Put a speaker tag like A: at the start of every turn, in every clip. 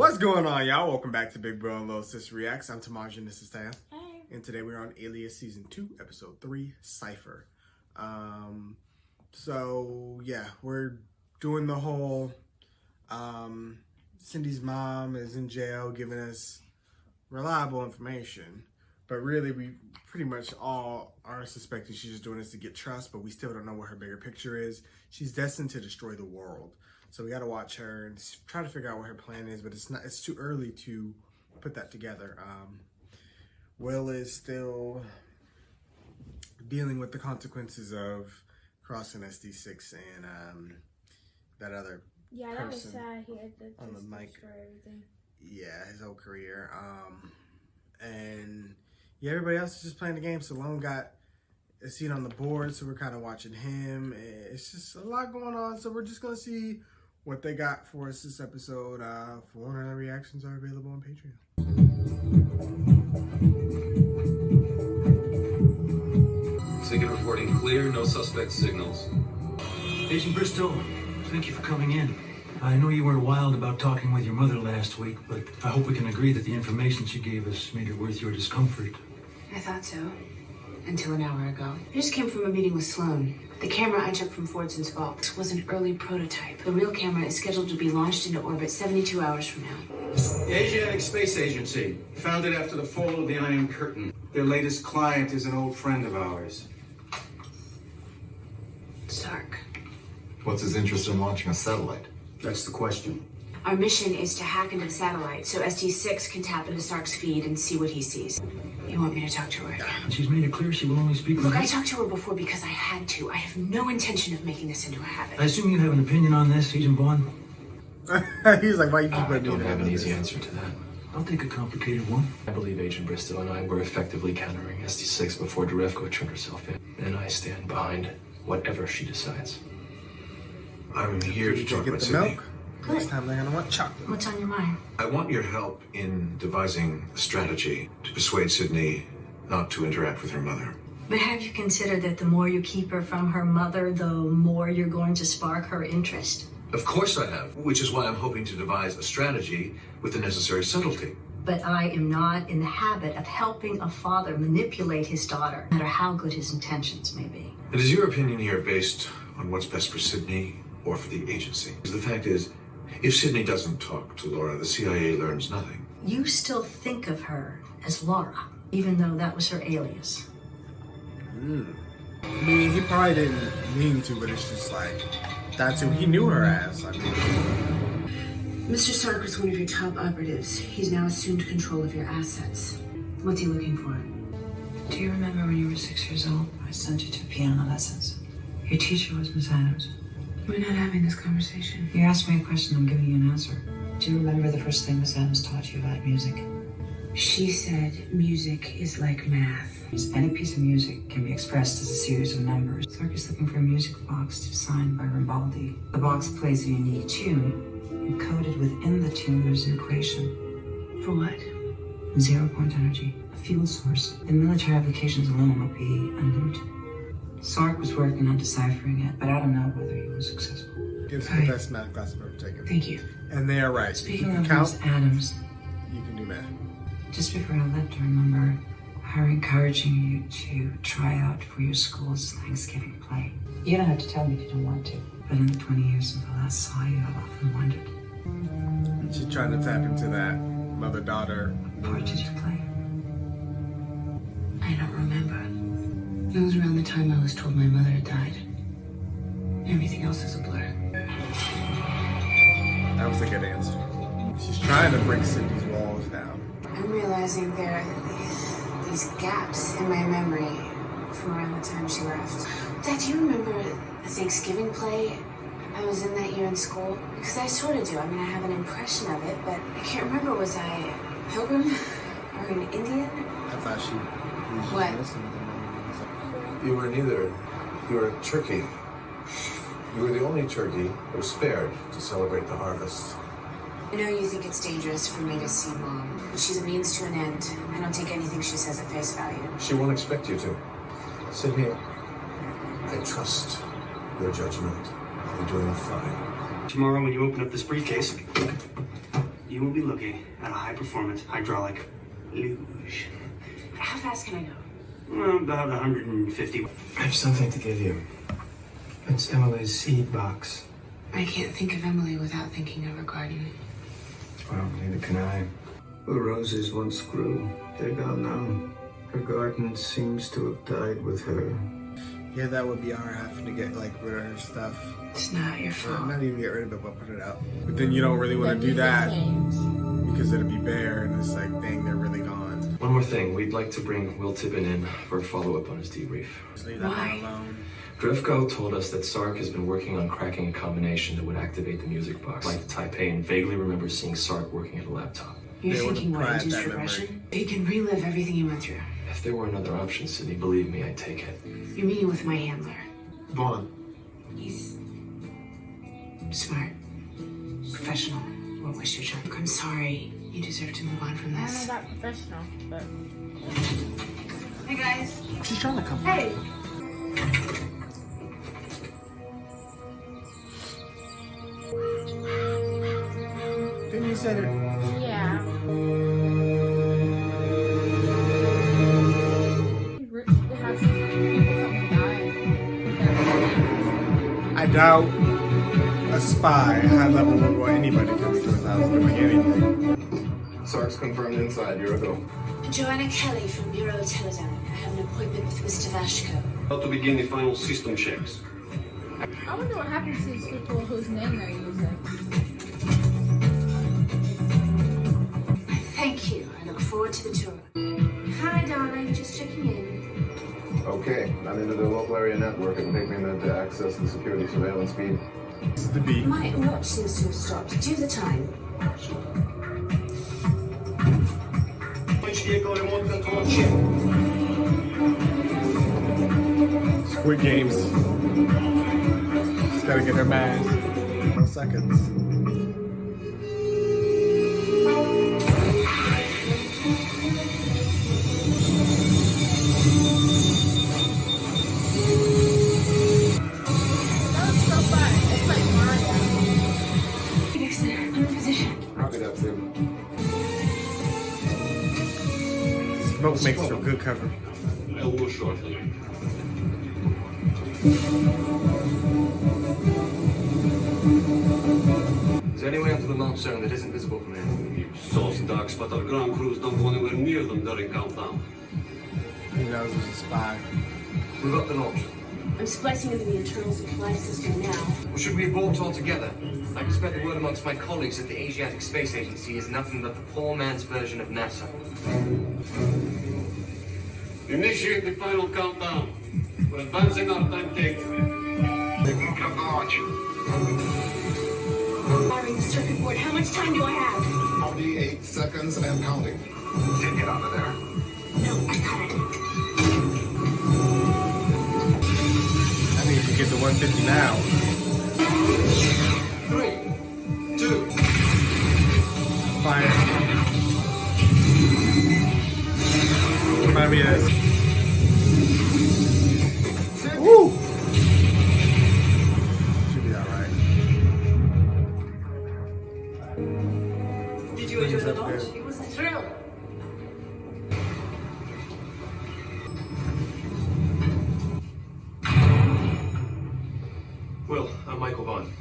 A: What's going on, y'all? Welcome back to Big Bro and Little Sis Reacts. I'm Tamaj and this is Taya.
B: Hey.
A: And today we're on Alias Season 2, Episode 3, Cipher. So, yeah, we're doing the whole Cindy's mom is in jail giving us reliable information. But really, we pretty much all are suspecting she's just doing this to get trust, but we still don't know what her bigger picture is. She's destined to destroy the world. So we got to watch her and try to figure out what her plan is, but it's too early to put that together. Will is still dealing with the consequences of crossing SD6 and that other
B: that was sad. He had to
A: on the mic.
B: destroy everything.
A: Yeah, his whole career. And yeah, everybody else is just playing the game. Salone got a seat on the board, so we're kind of watching him. It's just a lot going on, so we're just gonna see what they got for us this episode. Phone and reactions are available on Patreon.
C: Ticket reporting clear, no suspect signals.
D: Agent Bristow, thank you for coming in. I know you were wild about talking with your mother last week, but I hope we can agree that the information she gave us made it worth your discomfort.
E: I thought so. Until an hour ago. I just came from a meeting with Sloan. The camera I took from Fordson's vault was an early prototype. The real camera is scheduled to be launched into orbit 72 hours from now.
F: The Asiatic Space Agency, founded after the fall of the Iron Curtain. Their latest client is an old friend of ours.
E: Sark.
G: What's his interest in launching a satellite?
F: That's the question.
E: Our mission is to hack into the satellite so SD6 can tap into Sark's feed and see what he sees. You want me to talk to her again?
D: She's made it clear she will only speak with
E: Look,
D: you.
E: I talked to her before because I had to. I have no intention of making this into a habit.
D: I assume you have an opinion on this, Agent Bond?
A: He's like, why you keep
H: I don't have an easy answer to that.
D: I'll take a complicated one.
H: I believe Agent Bristow and I were effectively countering SD6 before Derevko turned herself in. And I stand behind whatever she decides.
I: I'm here to
A: Did you
I: talk
A: get
I: about
A: the
I: Sydney.
A: milk? Next time they're gonna want chocolate.
E: What's on your mind?
I: I want your help in devising a strategy to persuade Sydney not to interact with her mother.
J: But have you considered that the more you keep her from her mother, the more you're going to spark her interest?
I: Of course I have, which is why I'm hoping to devise a strategy with the necessary subtlety.
J: But I am not in the habit of helping a father manipulate his daughter, no matter how good his intentions may be.
I: And is your opinion here based on what's best for Sydney or for the agency? The fact is, if Sydney doesn't talk to Laura, the CIA learns nothing.
J: You still think of her as Laura, even though that was her alias.
A: I mean, he probably didn't mean to, but it's just like, that's who he knew her as. I mean,
E: Mr. Sark was one of your top operatives. He's now assumed control of your assets. What's he looking for?
K: Do you remember when you were 6 years old? I sent you to piano lessons. Your teacher was Miss Adams.
E: We're not having this conversation.
K: You asked me a question, I'm giving you an answer. Do you remember the first thing Miss Adams taught you about music?
E: She said music is like math.
K: Any piece of music can be expressed as a series of numbers. Sark is looking for a music box designed by Rimbaldi. The box plays a unique tune. Encoded within the tune, there's an equation.
E: For what?
K: 0-point energy, a fuel source. In military applications alone will be unlimited. Sark was working on deciphering it, but I don't know whether he was successful.
A: gives the best math class I've ever taken.
E: Thank you.
A: And they are right.
K: Speaking of Miss Adams,
A: you can do math.
K: Just before I left, I remember her encouraging you to try out for your school's Thanksgiving play. You don't have to tell me if you don't want to. But in the 20 years since I last saw you, I've often wondered.
A: She's trying to tap into that mother-daughter.
K: What part did you play?
E: I don't remember. It was around the time I was told my mother had died. Everything else is a blur.
A: That was a good answer. She's trying to break Cindy's walls down.
E: I'm realizing there are these gaps in my memory from around the time she left. Dad, do you remember the Thanksgiving play I was in that year in school? Because I sort of do. I mean, I have an impression of it, but I can't remember. Was I a pilgrim or an Indian?
A: I thought she was just
E: What?
A: listening to me.
I: You were neither. You were a turkey. You were the only turkey that was spared to celebrate the harvest.
E: I know you think it's dangerous for me to see Mom, but she's a means to an end. I don't take anything she says at face value.
I: She won't expect you to. Sydney, I trust your judgment. You're doing fine.
D: Tomorrow when you open up this briefcase,
L: you will be looking at a high-performance hydraulic luge.
E: How fast can I go?
L: Well, about 150.
D: I have something to give you. It's Emily's seed box.
E: I can't think of Emily without thinking of her garden.
D: Well, neither can I.
F: The roses once grew. They're gone now. Her garden seems to have died with her.
A: Yeah, that would be our having to get like rid of her stuff.
E: It's not your fault.
A: Not even get rid of it, but put it out. But then you don't really want to do that because it'll be bare and it's like, dang, they're really gone.
H: One more thing, we'd like to bring Will Tippin in for a follow-up on his debrief.
A: Just leave that one alone.
H: Drefko told us that Sark has been working on cracking a combination that would activate the music box. Like Taipei, and vaguely remembers seeing Sark working at a laptop.
E: You're thinking what, induced regression? You can relive everything you went through.
H: If there were another option, Sydney, believe me, I'd take it.
E: You're meeting with my handler.
F: Vaughn.
E: He's smart, professional. Won't waste your time. I'm sorry. You deserve to move on from
B: I
E: this.
B: don't know about professional, but...
E: Hey guys.
A: She's trying to come.
E: Hey.
A: Didn't you say it?
B: Yeah.
A: I doubt a spy high level would want anybody coming to his house doing anything.
G: Sark's confirmed inside. You're a go.
E: Joanna Kelly from Bureau Teledyne. I have an appointment with Mr. Vashko.
C: About to begin the final system checks.
B: I wonder what happens to these people whose name they're using.
E: Thank you. I look forward to the tour. Hi, Donna. Just checking in.
G: Okay, I'm into the local area network. It can take me a minute to access the security surveillance feed.
A: This is the beat.
E: My watch seems to have stopped. Do you have the time?
A: Squid Games. Just gotta get her mask. 1 seconds. Smoke makes for good cover.
C: I'll go shortly.
H: Is there any way onto the mount zone that isn't visible from here?
C: Sauce ducks, but our ground crews don't go anywhere near them during countdown.
A: He knows he's a spy.
H: We've got an option.
E: I'm splicing into the internal supply system now.
H: Or should we abort altogether? I can spread the word amongst my colleagues that the Asiatic Space Agency is nothing but the poor man's version of NASA.
C: Initiate the final countdown. We're advancing our timetable.
G: They've moved up the launch.
E: Wiring the circuit board. How much time do I have?
G: 48 seconds and counting. Did get out of there.
E: No, I got it.
A: I think if we get to 150 now.
C: 3, 2.
A: Fire. Remind me of this. Woo! Should be alright.
J: Did you enjoy the launch? It was a thrill.
H: Will, I'm Michael Vaughn.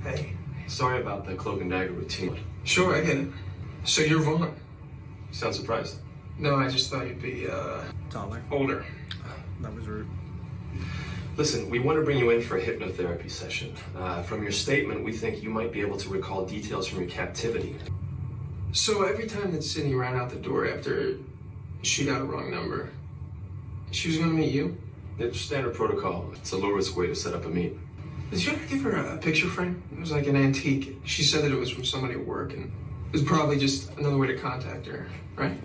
D: Hey.
H: Sorry about the cloak and dagger routine.
D: Sure, I get it. So you're Vaughn?
H: You sound surprised.
D: No, I just thought you'd be,
A: Taller.
D: older.
A: That was rude.
H: Listen, we want to bring you in for a hypnotherapy session. From your statement, we think you might be able to recall details from your captivity.
D: So every time that Sydney ran out the door after she got a wrong number, she was gonna meet you?
H: It's standard protocol. It's a low-risk way to set up a meet.
D: Did you ever give her a picture frame? It was like an antique. She said that it was from somebody at work, and it was probably just another way to contact her, right?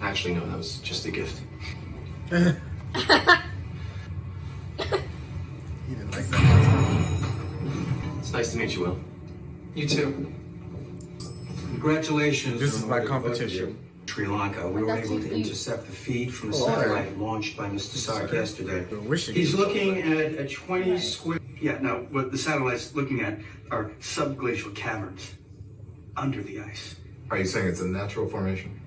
H: Actually, no, that was just a gift.
A: He didn't like that.
H: It's nice to meet you, Will.
D: You too.
L: Congratulations.
A: This is
L: on
A: my
L: what you
A: competition.
L: Sri Lanka. We were able to intercept the feed from a satellite launched by Mr. Sark yesterday. He's looking at a 20 square... Yeah, no, what the satellite's looking at are subglacial caverns under the ice.
I: Are you saying it's a natural formation?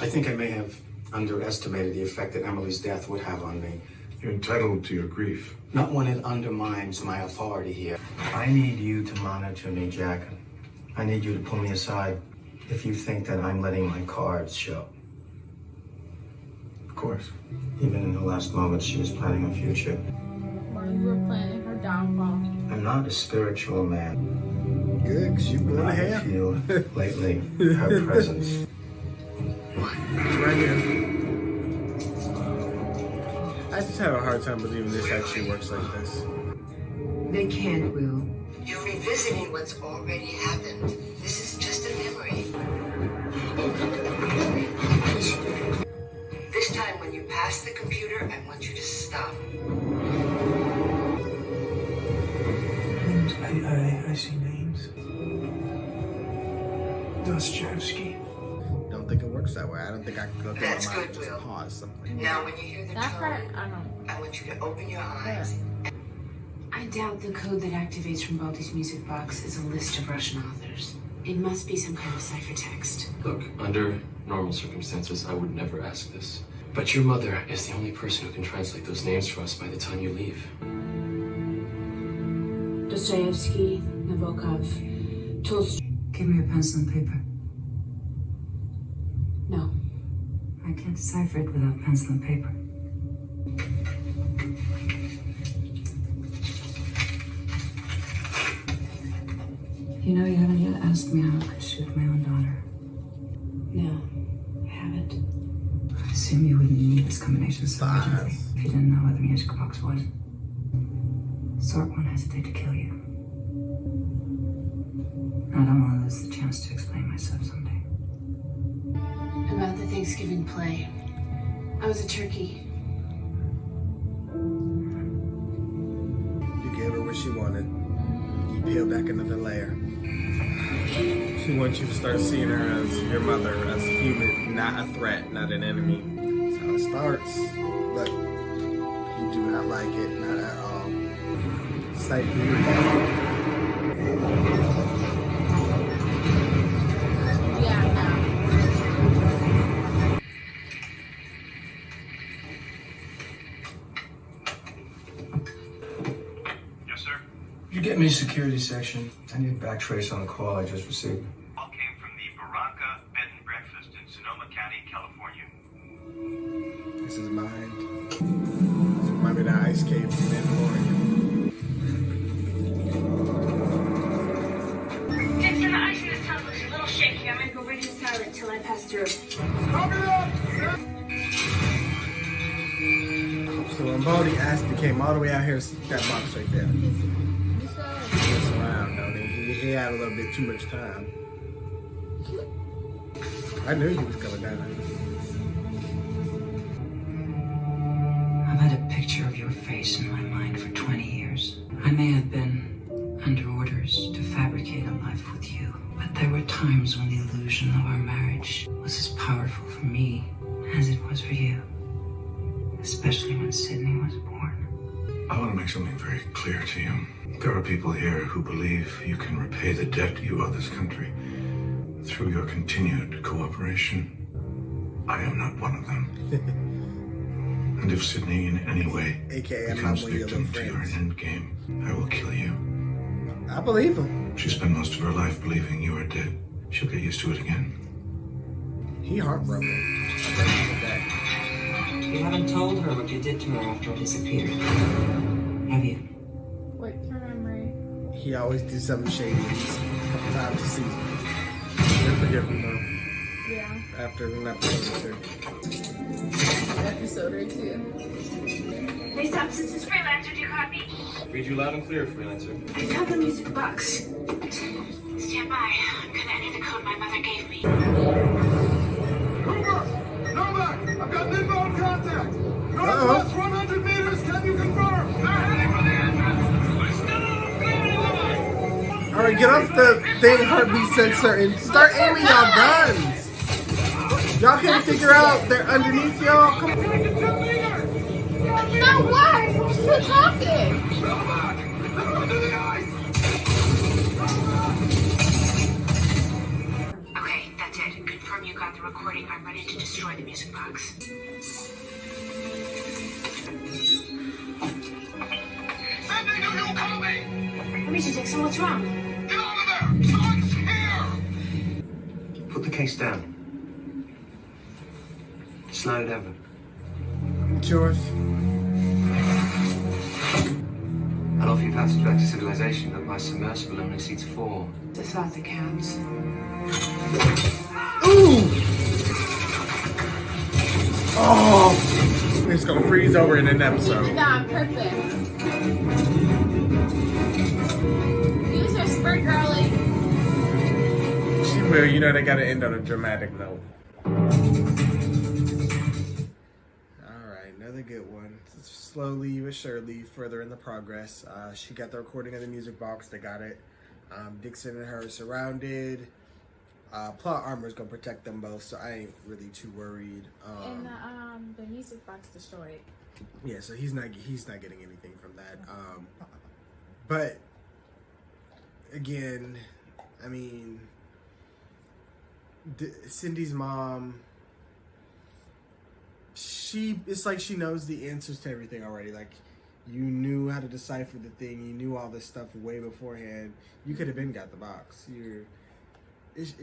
L: I think I may have underestimated the effect that Emily's death would have on me.
I: You're entitled to your grief.
L: Not when it undermines my authority here. I need you to monitor me, Jack. I need you to pull me aside if you think that I'm letting my cards show.
I: Of course.
L: Even in her last moments, she was planning a future.
B: While you were planning her downfall.
L: I'm not a spiritual man.
A: Good, because you going to
L: I
A: hell.
L: feel lately her presence.
A: It's right here. I just have a hard time believing this actually works like this.
K: They can't, Will.
J: You're revisiting what's already happened. This is just a memory. This time when you pass the computer, I want you to stop.
F: I see names. Dostoevsky.
A: Don't think it works that way. I don't think I can go through
J: That's
A: my mind
J: good,
A: and just
J: Will.
A: pause something.
J: Now when you hear the
B: That part,
J: tone,
B: I don't.
J: I want you to open your eyes.
E: I doubt the code that activates from Balti's music box is a list of Russian authors. It must be some kind of ciphertext.
H: Look, under normal circumstances, I would never ask this. But your mother is the only person who can translate those names for us by the time you leave.
E: Dostoevsky, Nabokov, Tolstoy.
K: Give me a pencil and paper.
E: No.
K: I can't decipher it without pencil and paper. You know, you haven't yet asked me how I could shoot my own daughter.
E: No, I haven't.
K: I assume you wouldn't need this combination so urgently if you didn't know where the music box was. Sort won't hesitate to kill you. I don't want to lose the chance to explain myself someday.
E: About the Thanksgiving play. I was a turkey.
A: You gave her what she wanted. You peeled back another layer. She wants you to start seeing her as your mother, as a human, not a threat, not an enemy. That's how it starts. But you do not like it, not at all. It's like being
B: Yeah, no.
F: Yes, sir.
L: Could you get me a security section? I need a back trace on the call I just received.
F: Call came from the Barranca Bed and Breakfast in Sonoma County, California.
A: This is mine. This reminds me of the ice cave from Mandalorian.
E: Dixon, the ice in this tunnel looks a little shaky. I'm gonna go radio silent till I pass through.
A: So when Baldy Aston came all the way out here, that box right there. Mess around, though. He had a little bit too much time. I knew he was coming down.
K: I've had a picture of your face in my mind for 20 years. I may have been under orders to fabricate a life with you, but there were times when the illusion of our marriage was as powerful for me as it was for you. Especially when Sydney was born.
I: I want to make something very clear to you. There are people here who believe you can repay the debt you owe this country through your continued cooperation. I am not one of them. And if Sydney in any way
A: AKA,
I: becomes victim to your endgame, I will kill you.
A: I believe him.
I: She spent most of her life believing you are dead. She'll get used to it again.
A: He heartbroken.
K: You haven't told her what you did to her after I disappeared, have you?
B: Wait, your memory.
A: He always do something shady a couple times a season. You'll forgive him though.
B: Yeah.
A: After an episode or two.
B: Episode or two.
E: Hey, Sam, since it's Freelancer, do you copy?
H: Read you loud and clear, freelancer.
E: I found the music box. Stand by. I'm gonna enter the code my mother gave me.
F: Novak! I've got inbound contact! Northwest 100 meters, can you confirm? They're heading for the entrance! We're still on
A: Alright, get off the thing heartbeat sensor and start aiming y'all guns! Y'all can't figure out they're underneath y'all? Come on.
B: No, why? We're still talking.
J: Okay, that's it.
E: need to destroy the music box.
F: Cindy, do you copy?
E: Reggie Dixon, what's wrong?
F: Get out of there! Someone's here!
L: Put the case down. Slide it over.
A: It's yours.
H: I don't know if you've passed back to civilization, but my submersible only seats 4.
E: The thought that counts.
A: Ooh! Oh! It's gonna freeze over in an episode.
B: He did that on purpose. Use her spurt, girly.
A: She will. You know they gotta end on a dramatic note. Alright, another good one. Slowly but surely, further in the progress. She got the recording of the music box. They got it. Dixon and her are surrounded. Plot armor is gonna protect them both, so I ain't really too worried.
B: And the music box destroyed.
A: Yeah, so he's not getting anything from that. But again, I mean, Cindy's mom, it's like she knows the answers to everything already. Like, you knew how to decipher the thing. You knew all this stuff way beforehand. You could have been got the box.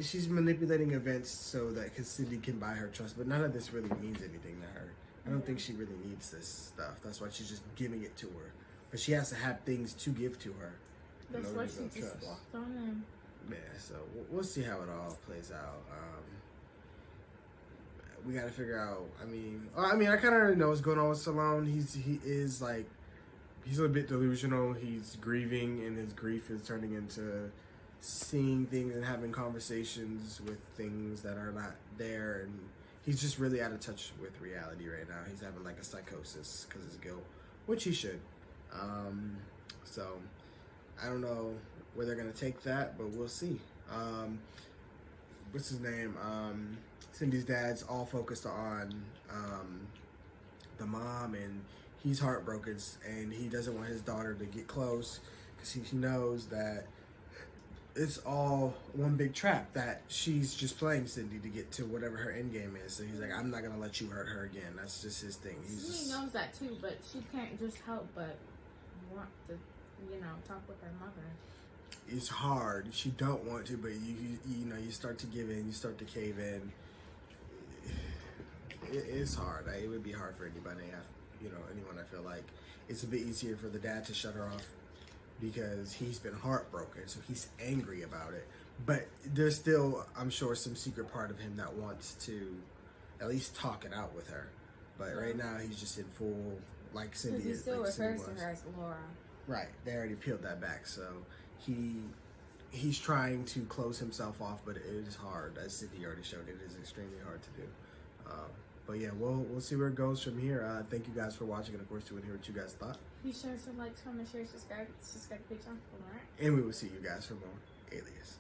A: She's manipulating events so that because Cindy can buy her trust, but none of this really means anything to her. I don't think she really needs this stuff. That's why she's just giving it to her. But she has to have things to give to her.
B: That's why she just walked on him.
A: Yeah, so we'll see how it all plays out. We got to figure out. I mean, I kind of already know what's going on with Salone. He is like, he's a bit delusional. He's grieving, and his grief is turning into seeing things and having conversations with things that are not there, and he's just really out of touch with reality right now. He's having like a psychosis because of his guilt, which he should. So I don't know where they're gonna take that, but we'll see. What's his name? Cindy's dad's all focused on the mom, and he's heartbroken, and he doesn't want his daughter to get close because he knows that it's all one big trap, that she's just playing Cindy to get to whatever her end game is. So he's like, I'm not gonna let you hurt her again. That's just his thing.
B: She knows that too, but she can't just help but want to, talk with her mother.
A: It's hard. She don't want to, but you start to give in, you start to cave in. It's hard. It would be hard for anybody. Anyone. I feel like it's a bit easier for the dad to shut her off because he's been heartbroken, so he's angry about it. But there's still, I'm sure, some secret part of him that wants to at least talk it out with her. But right now, he's just in full, like Cindy is.
B: Because he still
A: like
B: refers to her as Laura.
A: Right. They already peeled that back, so he's trying to close himself off, but it is hard. As Cindy already showed, it is extremely hard to do. But yeah, we'll see where it goes from here. Thank you guys for watching, and of course, to hear what you guys thought.
B: Be sure to like, comment, share, subscribe to the page. Alright.
A: And we will see you guys for more Alias.